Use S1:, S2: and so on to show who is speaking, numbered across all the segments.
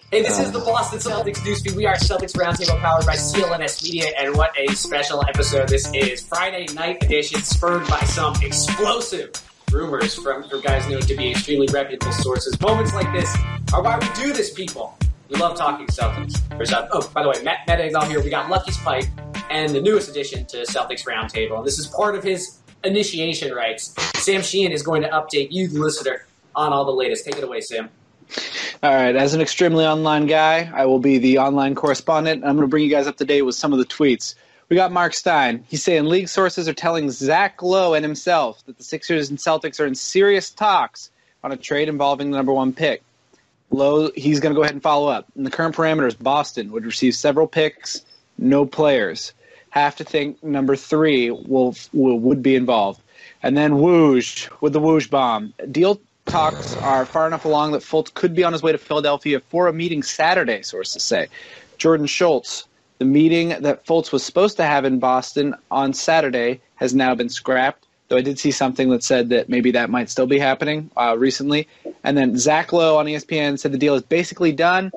S1: Hey, this is the Boston Celtics Newsfeed. We are Celtics Roundtable powered by CLNS Media, and what a special episode this is. Friday night edition spurred by some explosive rumors from guys known to be extremely reputable sources. Moments like this are why we do this, people. We love talking Celtics. Oh, by the way, Matt Ignal here. We got Lucky's Pipe and the newest addition to Celtics Roundtable. This is part of his initiation rites. Sam Sheehan is going to update you, the listener, on all the latest. Take it away, Sam.
S2: All right, as an extremely online guy, I will be the online correspondent. I'm going to bring you guys up to date with some of the tweets. We got Mark Stein. He's saying league sources are telling Zach Lowe and himself that the Sixers and Celtics are in serious talks on a trade involving the number one pick. Lowe, he's going to go ahead and follow up. In the current parameters, Boston would receive several picks, no players. Have to think number 3 would be involved. And then Woj with the Woj bomb. Deal talks are far enough along that Fultz could be on his way to Philadelphia for a meeting Saturday, sources say. Jordan Schultz, the meeting that Fultz was supposed to have in Boston on Saturday has now been scrapped, though I did see something that said that maybe that might still be happening recently. And then Zach Lowe on ESPN said the deal is basically done,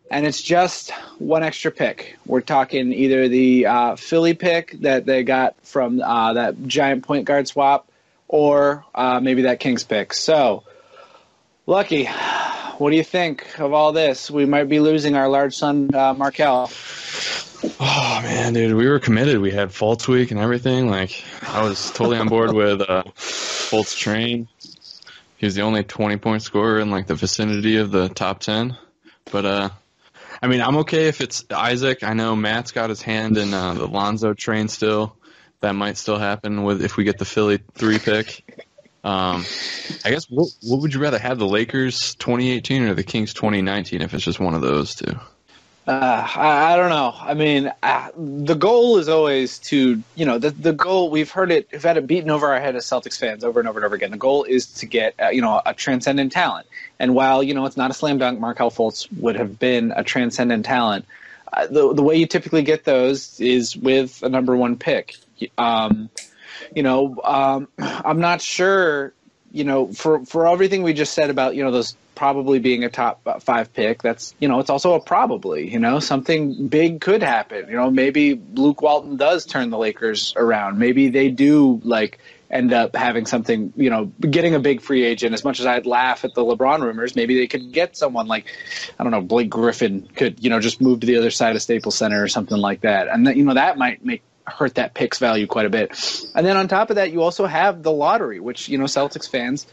S2: and it's just one extra pick. We're talking either the Philly pick that they got from that giant point guard swap, or maybe that Kings pick. So, Lucky, what do you think of all this? We might be losing our large son, Markelle.
S3: Oh, man, dude, we were committed. We had Fultz week and everything. Like, I was totally on board with Fultz train. He was the only 20-point scorer in, like, the vicinity of the top 10. But, I mean, I'm okay if it's Isaac. I know Matt's got his hand in the Lonzo train still. That might still happen if we get the Philly 3 pick. I guess what would you rather have, the Lakers 2018 or the Kings 2019, if it's just one of those two?
S2: I don't know. I mean, the goal is always to, the goal, we've had it beaten over our head as Celtics fans over and over and over again. The goal is to get, a transcendent talent. And while, it's not a slam dunk, Markelle Fultz would have been a transcendent talent. The way you typically get those is with a number 1 pick. I'm not sure, for everything we just said about, those probably being a top 5 pick, that's, it's also a probably, something big could happen. Maybe Luke Walton does turn the Lakers around. Maybe they do, end up having something, getting a big free agent. As much as I'd laugh at the LeBron rumors, maybe they could get someone like, I don't know, Blake Griffin could, just move to the other side of Staples Center or something like that. And that, that might hurt that pick's value quite a bit. And then on top of that, you also have the lottery, which, Celtics fans,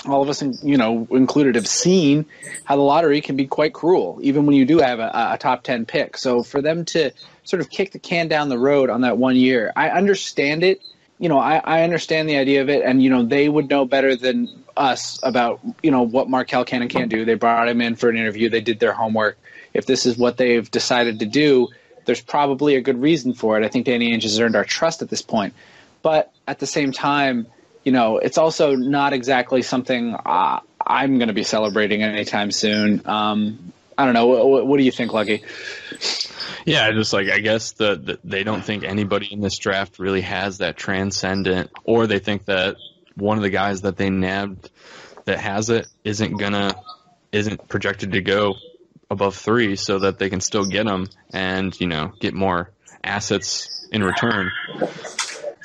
S2: all of us, included, have seen how the lottery can be quite cruel, even when you do have a top 10 pick. So for them to sort of kick the can down the road on that 1 year, I understand it. I understand the idea of it, and, they would know better than us about, what Markelle can and can't do. They brought him in for an interview. They did their homework. If this is what they've decided to do, there's probably a good reason for it. I think Danny Ainge has earned our trust at this point. But at the same time, it's also not exactly something I'm going to be celebrating anytime soon. I don't know. What do you think, Lucky?
S3: Yeah, just I guess that they don't think anybody in this draft really has that transcendent, or they think that one of the guys that they nabbed that has it isn't projected to go above 3, so that they can still get them and, get more assets in return.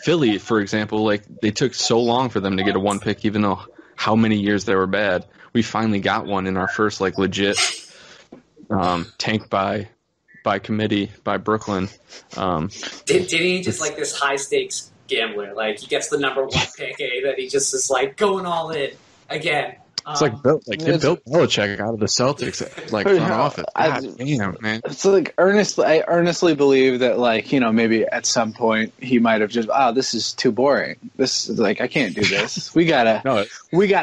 S3: Philly, for example, they took so long for them to get a 1 pick, even though how many years they were bad. We finally got one in our first, legit tank by committee by Brooklyn.
S1: Did he just this high stakes gambler? He gets the number 1 pick, that he just is going all in again.
S3: It's get Bill Belichick out of the Celtics, front office. God damn, man. It's
S2: I earnestly believe that, maybe at some point he might have just, this is too boring. This is I can't do this. We gotta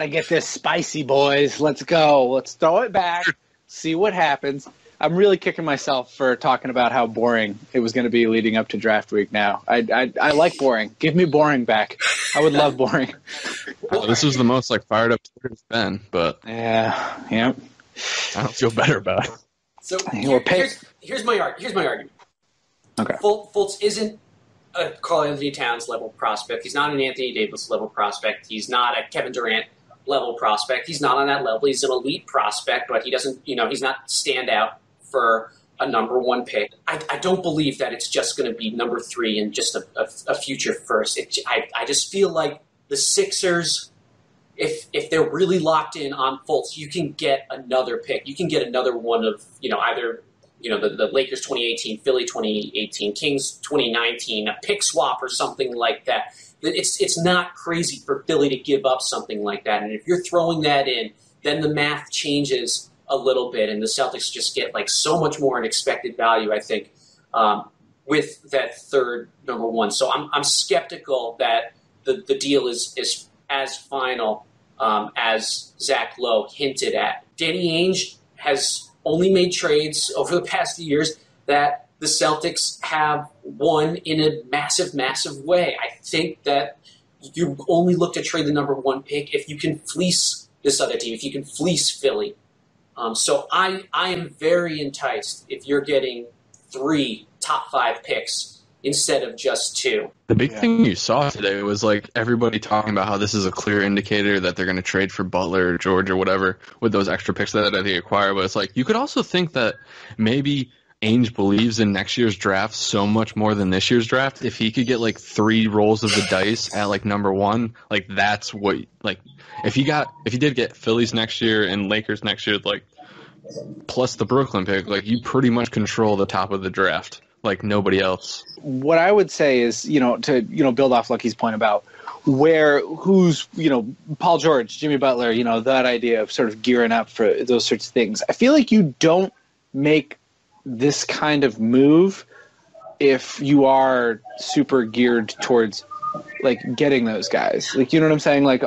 S2: get this spicy, boys. Let's go. Let's throw it back. See what happens. I'm really kicking myself for talking about how boring it was going to be leading up to draft week now. I like boring. Give me boring back. I would love boring.
S3: This was the most fired up Twitter's been, but
S2: yeah.
S3: I don't feel better about it.
S1: So here's my argument.
S2: Okay.
S1: Fultz isn't a Karl Anthony Towns level prospect. He's not an Anthony Davis level prospect. He's not a Kevin Durant level prospect. He's not on that level. He's an elite prospect, but he doesn't, he's not stand out for a number 1 pick. I don't believe that it's just going to be number 3 and just a future first. I just feel like the Sixers, if they're really locked in on Fultz, you can get another pick. You can get another one of, either, the Lakers 2018, Philly 2018, Kings 2019, a pick swap or something like that. It's not crazy for Philly to give up something like that. And if you're throwing that in, then the math changes a little bit, and the Celtics just get like so much more in expected value, I think, with that third number 1. So I'm skeptical that the deal is as final as Zach Lowe hinted at. Danny Ainge has only made trades over the past few years that the Celtics have won in a massive, massive way. I think that you only look to trade the number 1 pick if you can fleece this other team, if you can fleece Philly. So I am very enticed if you're getting 3 top 5 picks instead of just 2.
S3: The big thing you saw today was like everybody talking about how this is a clear indicator that they're going to trade for Butler or George or whatever with those extra picks that they acquire. But it's like you could also think that maybe Ainge believes in next year's draft so much more than this year's draft. If he could get like 3 rolls of the dice at like number 1, like that's what like if he did get Phillies next year and Lakers next year, like plus the Brooklyn pick, like you pretty much control the top of the draft like nobody else. What
S2: I would say is, to build off Lucky's point about who's Paul George, Jimmy Butler, that idea of sort of gearing up for those sorts of things. I feel like you don't make this kind of move if you are super geared towards like getting those guys. Like, you know what I'm saying? Like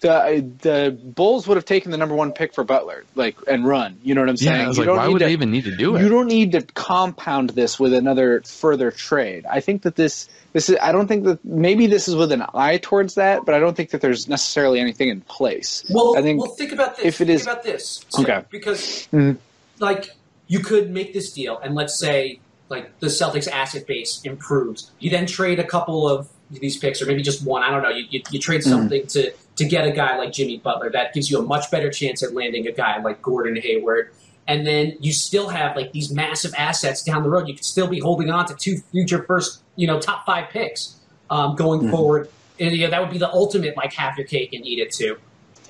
S2: the Bulls would have taken the number 1 pick for Butler, like, and run. You know what I'm saying?
S3: Yeah, I was like, why would they even need to do it?
S2: You don't need to compound this with another further trade. I think that this is. I don't think that maybe this is with an eye towards that, but I don't think that there's necessarily anything in place.
S1: Well,
S2: I think
S1: think about this.
S2: If it is,
S1: think about this.
S2: Okay.
S1: Because like you could make this deal, and let's say like the Celtics asset base improves. You then trade a couple of these picks, or maybe just 1. I don't know. You trade something to get a guy like Jimmy Butler. That gives you a much better chance at landing a guy like Gordon Hayward. And then you still have like these massive assets down the road. You could still be holding on to 2 future first, top 5 picks going forward. And that would be the ultimate like have your cake and eat it too.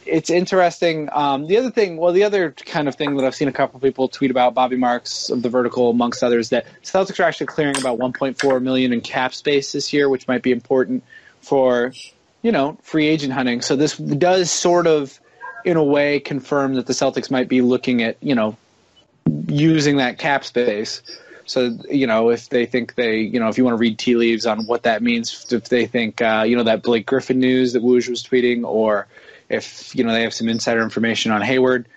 S2: It's interesting. The other kind of thing that I've seen a couple of people tweet about, Bobby Marks of The Vertical, amongst others, that Celtics are actually clearing about $1.4 million in cap space this year, which might be important for, free agent hunting. So this does sort of, in a way, confirm that the Celtics might be looking at, using that cap space. So, if they think if you want to read tea leaves on what that means, if they think, that Blake Griffin news that Woj was tweeting, or if, they have some insider information on Hayward.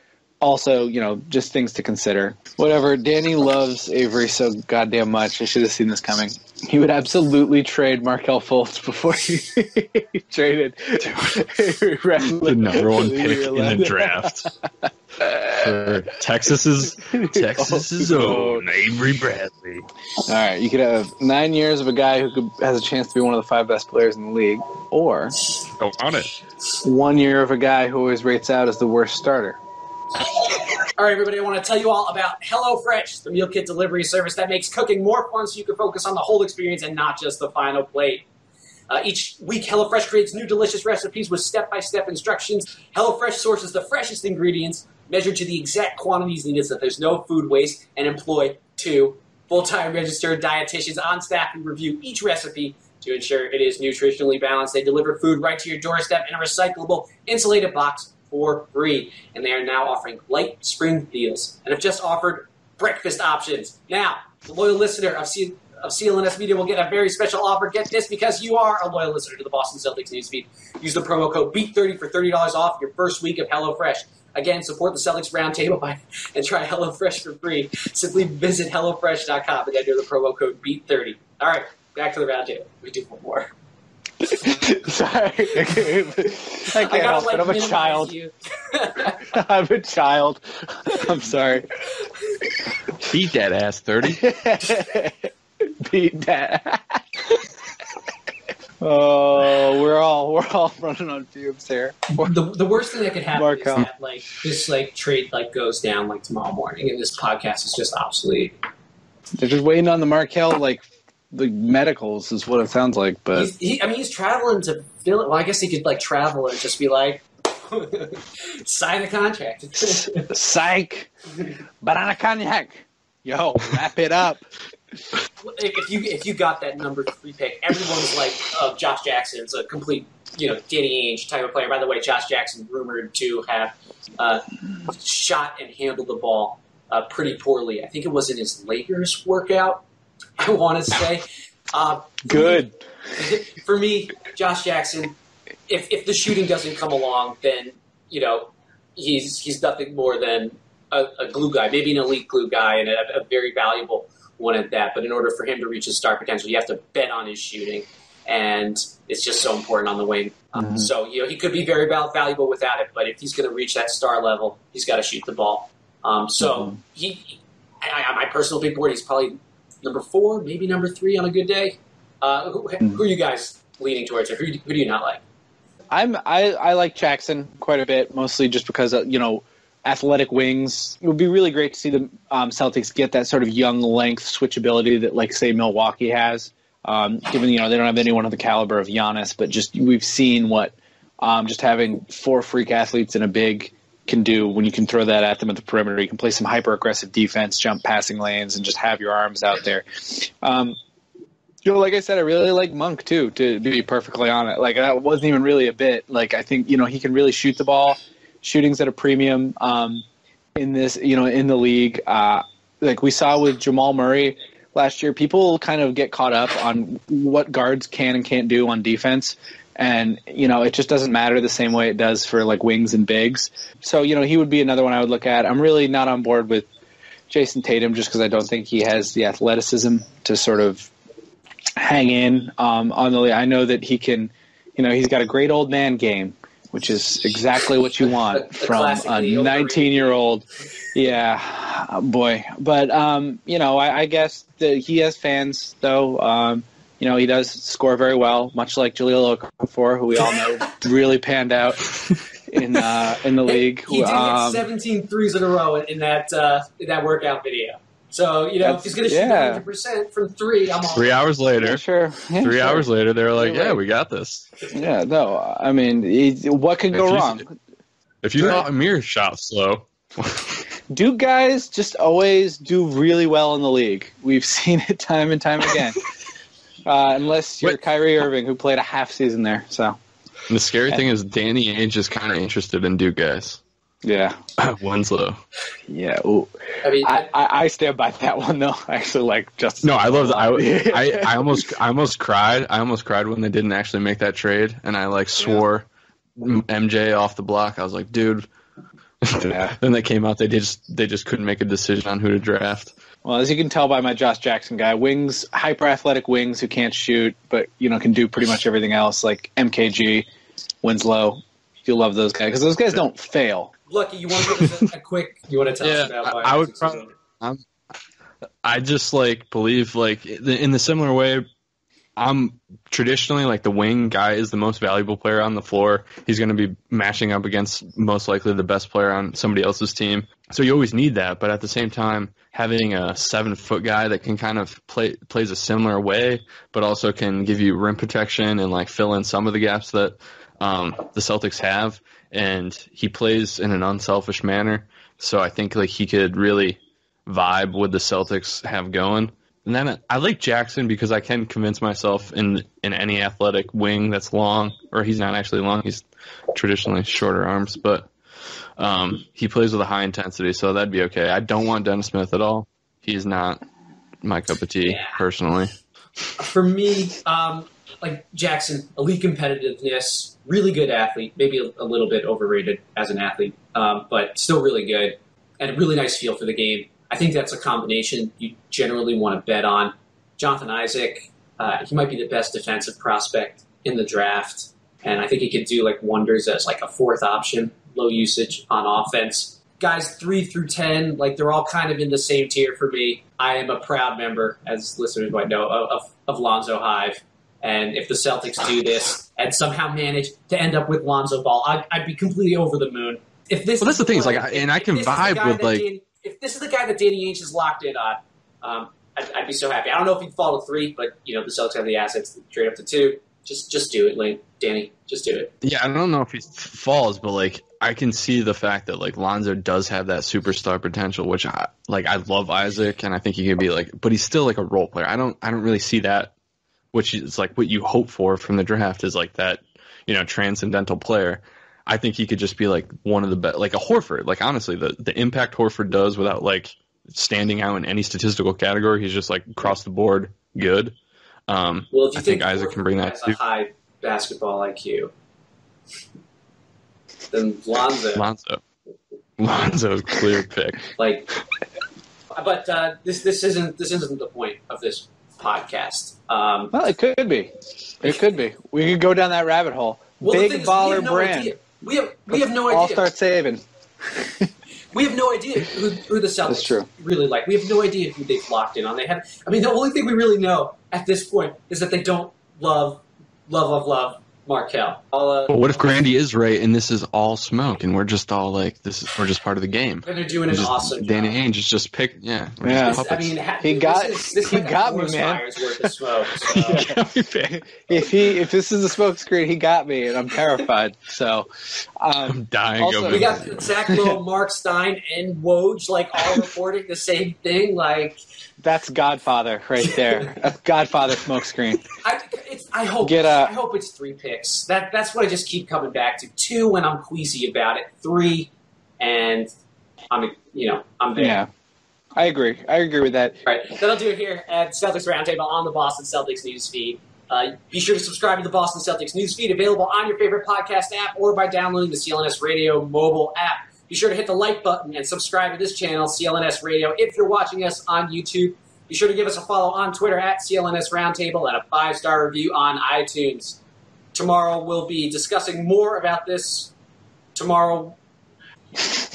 S2: Also, just things to consider. Whatever. Danny loves Avery so goddamn much. I should have seen this coming. He would absolutely trade Markelle Fultz before he traded
S3: the number 1 pick in the draft. For Texas's own Avery Bradley.
S2: All right, you could have 9 years of a guy who has a chance to be one of the 5 best players in the league, or
S3: go on it.
S2: 1 year of a guy who always rates out as the worst starter.
S1: All right, everybody, I want to tell you all about HelloFresh, the meal kit delivery service that makes cooking more fun so you can focus on the whole experience and not just the final plate. Each week, HelloFresh creates new delicious recipes with step-by-step instructions. HelloFresh sources the freshest ingredients, measured to the exact quantities needed so that there's no food waste, and employ 2 full-time registered dietitians on staff who review each recipe to ensure it is nutritionally balanced. They deliver food right to your doorstep in a recyclable, insulated box for free. And they are now offering light spring deals and have just offered breakfast options. Now, the loyal listener of CLNS Media will get a very special offer. Get this, because you are a loyal listener to the Boston Celtics newsfeed. Use the promo code BEAT30 for $30 off your first week of HelloFresh. Again, support the Celtics Roundtable and try HelloFresh for free. Simply visit HelloFresh.com and enter the promo code BEAT30. All right, back to the Roundtable. We do one more.
S2: Sorry. I can't help it. I'm a child. I'm a child. I'm sorry.
S3: Beat that ass, 30.
S2: Beat that. Oh, we're all running on fumes here.
S1: The worst thing that could happen
S2: Markelle.
S1: is that this trade goes down tomorrow morning, and this podcast is just obsolete.
S2: They're just waiting on the Markelle the medicals is what it sounds like. But
S1: he's traveling to fill it. Well, I guess he could travel and just be like, sign the contract.
S2: Psych, banana cognac. Yo, wrap it up.
S1: If you got that number 3 pick, everyone's like, oh, Josh Jackson's a complete, Danny Ainge type of player. By the way, Josh Jackson rumored to have shot and handled the ball pretty poorly. I think it was in his Lakers workout, I want to say.
S2: Good.
S1: For me, Josh Jackson, if the shooting doesn't come along, then, he's nothing more than a glue guy, maybe an elite glue guy and a very valuable one at that. But in order for him to reach his star potential, you have to bet on his shooting, and it's just so important on the wing. So he could be very valuable without it, but if he's going to reach that star level, he's got to shoot the ball. My personal big board, he's probably number 4, maybe number 3 on a good day. Who are you guys leaning towards, or who do you not like?
S2: I like Jackson quite a bit, mostly just because athletic wings. It would be really great to see the Celtics get that sort of young length switchability that, say, Milwaukee has. Given they don't have anyone of the caliber of Giannis, but just we've seen what just having 4 freak athletes in a big can do when you can throw that at them at the perimeter. You can play some hyper aggressive defense, jump passing lanes, and just have your arms out there. Like I said, I really like Monk too. To be perfectly honest, that wasn't even really a bit. I think he can really shoot the ball. Shooting's at a premium in this, in the league. We saw with Jamal Murray last year, people kind of get caught up on what guards can and can't do on defense. And, it just doesn't matter the same way it does for wings and bigs. So, he would be another one I would look at. I'm really not on board with Jason Tatum just because I don't think he has the athleticism to sort of hang in on the league. I know that he can, he's got a great old man game, which is exactly what you want from a 19-year-old. Yeah, boy. But, I guess that he has fans, though. He does score very well, much like Jahlil Okafor, who we all know really panned out in the league.
S1: He did hit 17 threes in a row in that workout video. So, if he's going to shoot 100% from 3, I'm all
S3: 3 hours later.
S2: Yeah, sure. Yeah,
S3: 3 hours later, they were like, yeah, we got this.
S2: Yeah, no, I mean, what could go wrong?
S3: If you thought Amir shot slow.
S2: Do guys just always do really well in the league? We've seen it time and time again. Unless you're KYRIE Irving, who played a half season there. So
S3: and the scary thing is Danny Ainge is kind of interested in Duke guys.
S2: Yeah.
S3: Winslow.
S2: Yeah. Ooh. I mean, I stand by that one though. I actually like just.
S3: No, I love that. I almost cried. I almost cried when they didn't actually make that trade, and I swore MJ off the block. I was like, dude.
S2: Yeah.
S3: Then they came out. They just couldn't make a decision on who to draft.
S2: Well, as you can tell by my Josh Jackson guy, wings, hyper athletic wings who can't shoot, but can do pretty much everything else, like MKG, Winslow. You'll love those guys because those guys don't fail.
S1: Lucky, you want to give us a quick? You want to tell us about why?
S3: I would probably. I just believe in the similar way. I'm traditionally the wing guy is the most valuable player on the floor. He's going to be matching up against most likely the best player on somebody else's team. So you always need that. But at the same time, having a 7-foot guy that can kind of plays a similar way, but also can give you rim protection and fill in some of the gaps that the Celtics have. And he plays in an unselfish manner. So I think he could really vibe with the Celtics have going. And then I like Jackson because I can convince myself in any athletic wing that's long, or he's not actually long, he's traditionally shorter arms, but he plays with a high intensity, so that'd be okay. I don't want Dennis Smith at all. He's not my cup of tea, personally.
S1: For me, Jackson, elite competitiveness, really good athlete, maybe a little bit overrated as an athlete, but still really good, and a really nice feel for the game. I think that's a combination you generally want to bet on. Jonathan Isaac, he might be the best defensive prospect in the draft, and I think he could do wonders as a fourth option, low usage on offense. Guys 3 through 10, they're all kind of in the same tier for me. I am a proud member, as listeners might know, of Lonzo Hive. And if the Celtics do this and somehow manage to end up with Lonzo Ball, I'd be completely over the moon. If this,
S3: well, that's the thing. Is like, and I can vibe with like,
S1: if this is the guy that Danny Ainge is locked in on, I'd be so happy. I don't know if he'd fall to 3, but the Celtics have the assets to trade up to 2. Just do it, Lane. Danny. Just do it.
S3: Yeah, I don't know if he falls, but like I can see the fact that like Lonzo does have that superstar potential, which I love Isaac, and I think he could be like, but he's still like a role player. I don't really see that, which is like what you hope for from the draft is like that, transcendental player. I think he could just be like one of the best, like a Horford. Like honestly, the impact Horford does without like standing out in any statistical category, he's just like across the board good.
S1: Well, if you
S3: I think Isaac can bring that
S1: too. A high basketball IQ, then
S3: Lonzo's clear pick.
S1: But this isn't the point of this podcast.
S2: Well, it could be. It could be. We could go down that rabbit hole.
S1: Well,
S2: big baller brand.
S1: Idea. We have no idea.
S2: All start saving.
S1: We have no idea who the Celtics really like. We have no idea who they've locked in on. The only thing we really know at this point is that they don't love Markelle.
S3: But what if Grandy is right and this is all smoke and we're just all like we're just part of the game?
S1: And they're doing an awesome job.
S3: Danny Ainge is just picked. Yeah.
S2: He got me, man.
S1: Worth of smoke, so.
S2: If this is a smoke screen, he got me, and I'm terrified. So
S3: I'm dying.
S1: Also, we got Zach Lowe, Mark Stein, and Woj all reporting the same thing.
S2: That's Godfather right there. A Godfather smokescreen.
S1: I hope it's 3 picks. That's what I just keep coming back to. 2 when I'm queasy about it. 3, and I'm there.
S2: Yeah, I agree. I agree with that.
S1: All right, that'll do it here at Celtics Roundtable on the Boston Celtics newsfeed. Be sure to subscribe to the Boston Celtics newsfeed, available on your favorite podcast app or by downloading the CLNS Radio mobile app. Be sure to hit the like button and subscribe to this channel, CLNS Radio. If you're watching us on YouTube, be sure to give us a follow on Twitter at CLNS Roundtable and a 5-star review on iTunes. Tomorrow we'll be discussing more about this. Tomorrow,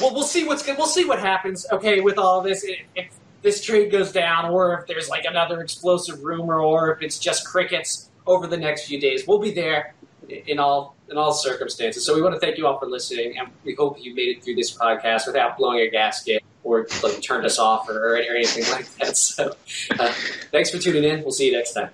S1: we'll see what happens. Okay, with all of this, if this trade goes down, or if there's another explosive rumor, or if it's just crickets over the next few days, we'll be there in all circumstances. So we want to thank you all for listening, and we hope you made it through this podcast without blowing a gasket or turned us off or anything like that. So thanks for tuning in. We'll see you next time.